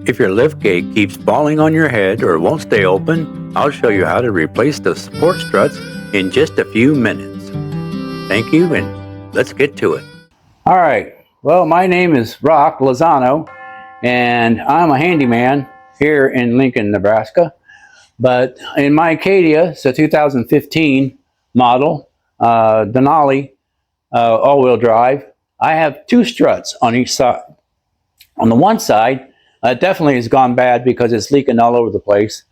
If your liftgate keeps falling on your head or won't stay open, I'll show you how to replace the support struts in just a few minutes. Thank you, and let's get to it. All right, well, my name is Rock Lozano, and I'm a handyman here in Lincoln, Nebraska. But in my Acadia, it's a 2015 model, Denali, all-wheel drive. I have two struts on each side. On the one side, it definitely has gone bad because it's leaking all over the place.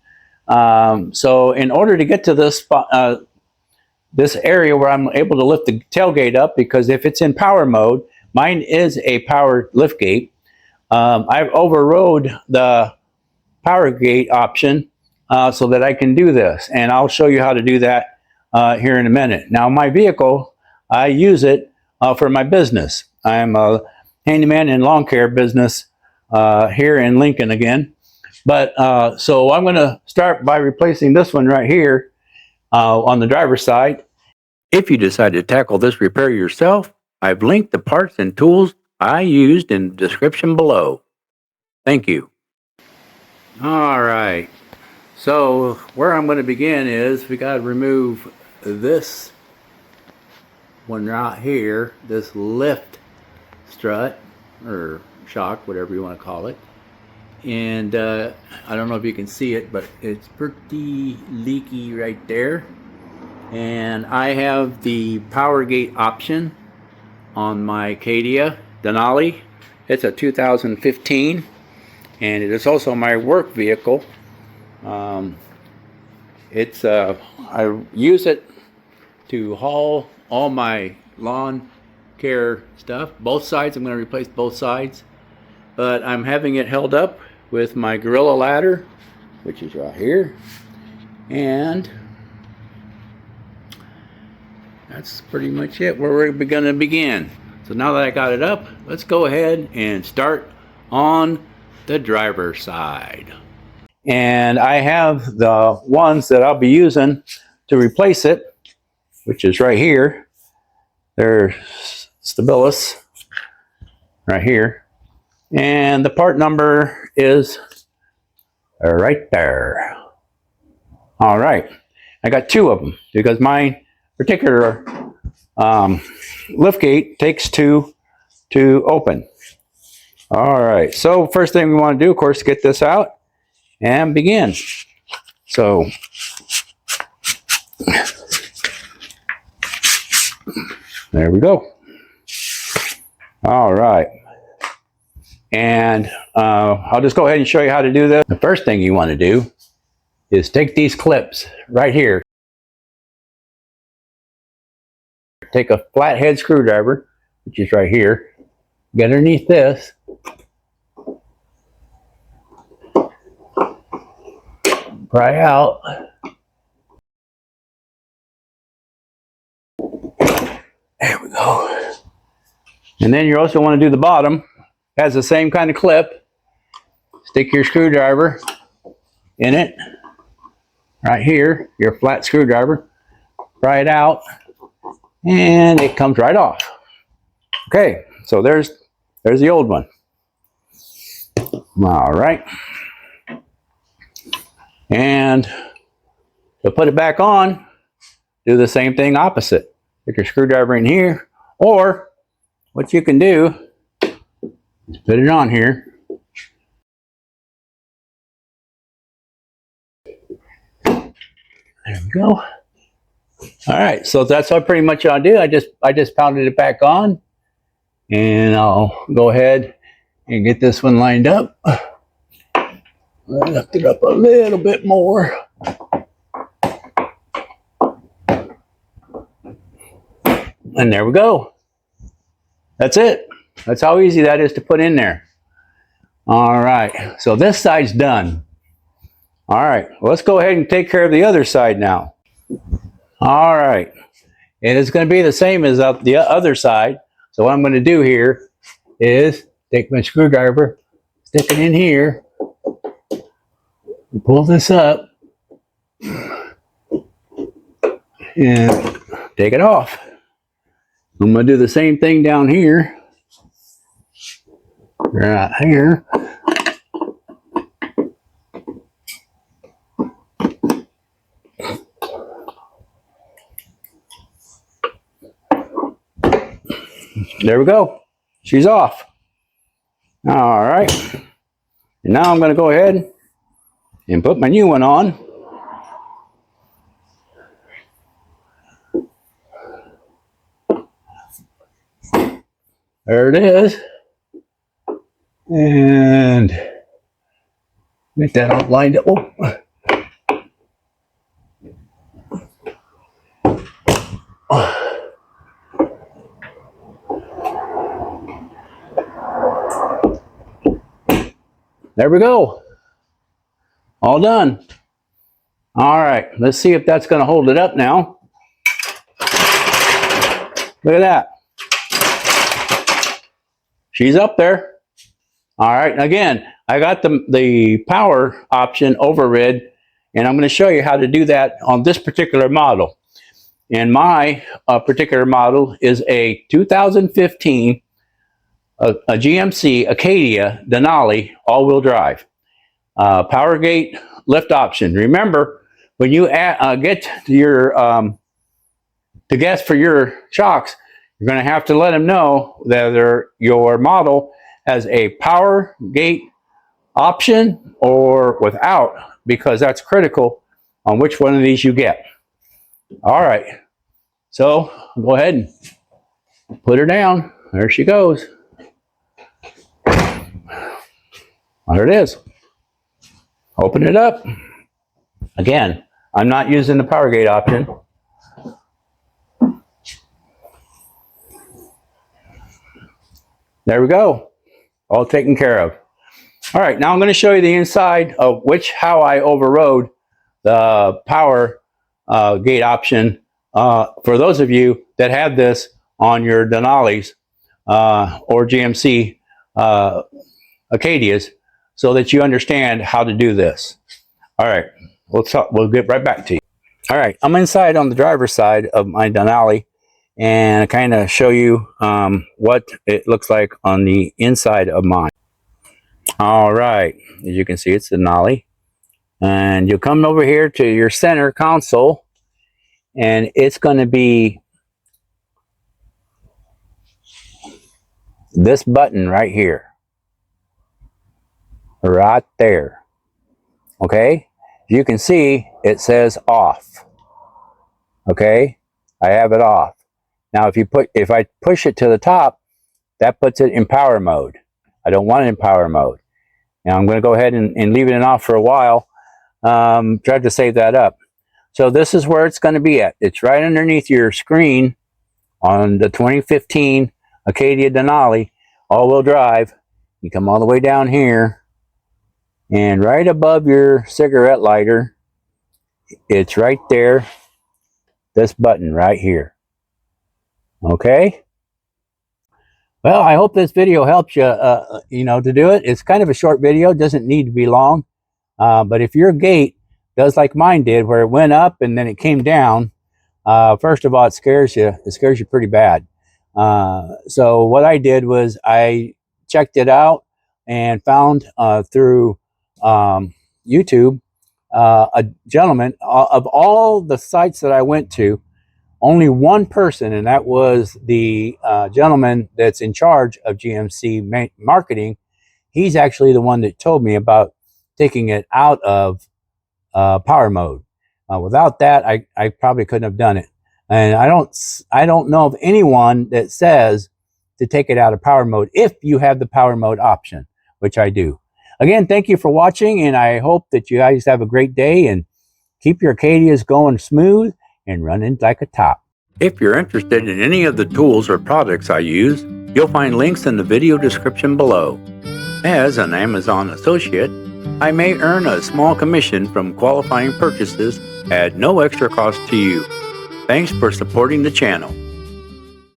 So in order to get to this spot, this area where I'm able to lift the tailgate up, because if it's in power mode, mine is a power liftgate. I've overrode the power gate option so that I can do this, and I'll show you how to do that here in a minute. Now, my vehicle, I use it for my business. I'm a handyman and lawn care business here in Lincoln again. But so I'm going to start by replacing this one right here on the driver's side. If you decide to tackle this repair yourself, I've linked the parts and tools I used in the description below. Thank you. All right, so where I'm going to begin is we got to remove this one right here, this lift strut or shock, whatever you want to call it. And I don't know if you can see it, but it's pretty leaky right there. And I have the power gate option on my Acadia Denali. It's a 2015, and it is also my work vehicle. I use it to haul all my lawn care stuff. Both sides, I'm going to replace both sides, but I'm having it held up with my Gorilla ladder, which is right here, and that's pretty much it where we're going to begin. So now that I got it up, let's go ahead and start on the driver's side. And I have the ones that I'll be using to replace it, which is right here. They're Stabilis right here. And the part number is right there. All right. I got two of them because my particular liftgate takes two to open. All right. So first thing we want to do, of course, is get this out and begin. So there we go. All right. And I'll just go ahead and show you how to do this. The first thing you want to do is take these clips right here. Take a flathead screwdriver, which is right here. Get underneath this. Pry out. There we go. And then you also want to do the bottom. It has the same kind of clip. Stick your screwdriver in it. Right here, your flat screwdriver. Pry it out. And it comes right off. Okay, so there's the old one. All right. And to put it back on, do the same thing opposite. Stick your screwdriver in here, or what you can do is put it on here. There we go. All right, so that's how pretty much I'll do. I just pounded it back on, and I'll go ahead and get this one lined up. Lift it up a little bit more. And there we go. That's it. That's how easy that is to put in there. All right, so this side's done. All right, well, let's go ahead and take care of the other side now. All right, and it's going to be the same as the other side. So what I'm going to do here is take my screwdriver, stick it in here, and pull this up, and take it off. I'm going to do the same thing down here, right here. There we go. She's off. All right. And now I'm going to go ahead and put my new one on. There it is. And get that all lined up. Oh. There we go. All done. All right, let's see if that's going to hold it up now. Look at that. She's up there. All right, again, I got the power option overrid, and I'm going to show you how to do that on this particular model. And my particular model is a 2015 a GMC Acadia Denali all-wheel drive. Power gate lift option. Remember, when you get to your to guess for your shocks, you're going to have to let them know that your model has a power gate option or without, because that's critical on which one of these you get. All right, so go ahead and put her down. There she goes. There it is. Open it up. Again, I'm not using the power gate option. There we go. All taken care of. All right, now I'm going to show you the inside of how I overrode the power gate option for those of you that have this on your Denalis or GMC Acadias, so that you understand how to do this. All right, we'll get right back to you. All right, I'm inside on the driver's side of my Denali, and I kind of show you what it looks like on the inside of mine. All right, as you can see, it's the Denali, and you'll come over here to your center console, and it's going to be this button right here. Right there. Okay, you can see it says off. Okay, I have it off. Now if I push it to the top, that puts it in power mode. I don't want it in power mode. Now I'm going to go ahead and leave it off for a while. Try to save that up. So this is where it's going to be at. It's right underneath your screen on the 2015 Acadia Denali all-wheel drive. You come all the way down here, and right above your cigarette lighter, it's right there, this button right here. Okay? Well, I hope this video helps you, to do it. It's kind of a short video, doesn't need to be long. But if your gate does like mine did, where it went up and then it came down, first of all, it scares you. It scares you pretty bad. So what I did was I checked it out and found through YouTube a gentleman. Of all the sites that I went to, only one person, and that was the gentleman that's in charge of GMC marketing. He's actually the one that told me about taking it out of power mode. Without that, I probably couldn't have done it. And I don't know of anyone that says to take it out of power mode if you have the power mode option, which I do. Again, thank you for watching, and I hope that you guys have a great day and keep your Acadias going smooth and running like a top. If you're interested in any of the tools or products I use, you'll find links in the video description below. As an Amazon associate, I may earn a small commission from qualifying purchases at no extra cost to you. Thanks for supporting the channel.